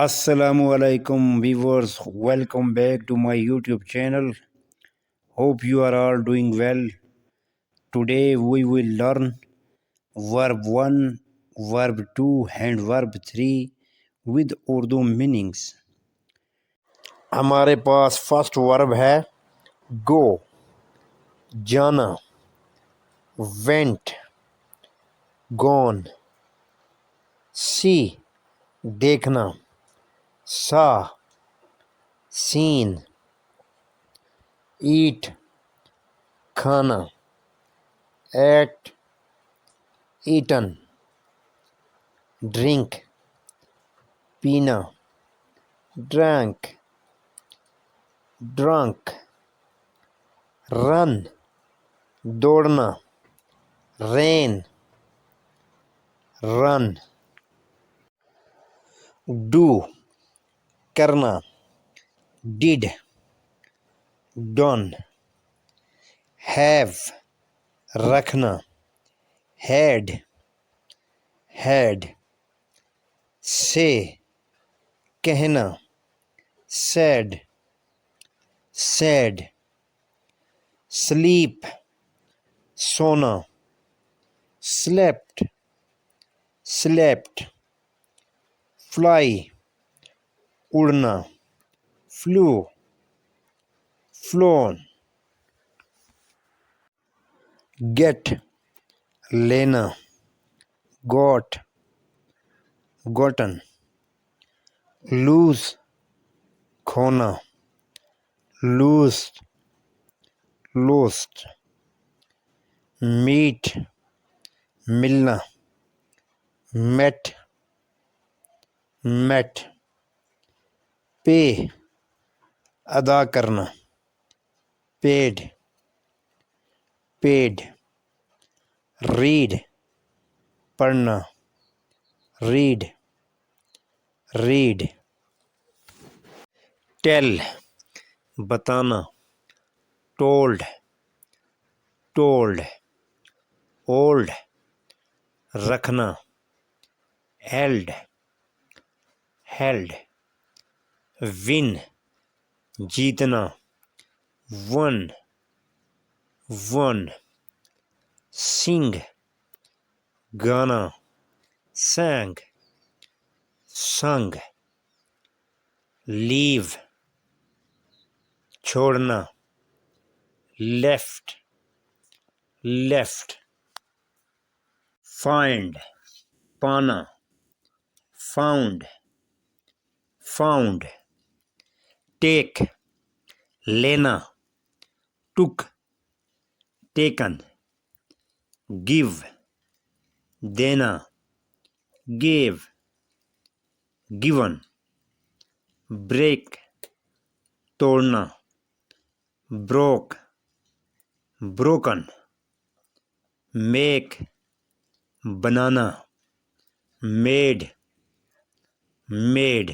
Assalamualaikum viewers, welcome back to my YouTube channel. Hope you are all doing well. Today we will learn verb 1, verb 2 and verb 3 with Urdu meanings. हमारे पास first verb है गो, जाना, went, gone, सी देखना, सा scene, ईट खाना, eight eaten, drink पीना, drank drunk, run दौड़ना, rain run, do करना, did done, have रखना, हैड हैड, से कहना, सैड सैड, स्लीप सोना, स्लेप्ट स्लेप्ट, फ्लाई उड़ना, फ्लू फ्लोन, गेट लेना, गॉट गोटन, लूज खोना, लूज्ड लोस्ट, मीट मिलना, मेट मेट, पे अदा करना, पेड पेड, रीड पढ़ना, रीड रीड, टेल बताना, टोल्ड टोल्ड, ओल्ड रखना, हेल्ड हेल्ड, विन जीतना, वन वन, सिंग गाना, sang sung, लीव छोड़ना, लेफ्ट लेफ्ट, फाइंड पाना, फाउंड फाउंड, टेक लेना, टुक टेकन, गिव देना, गेव गिवन, ब्रेक तोड़ना, ब्रोक ब्रोकन, मेक बनाना, मेड मेड,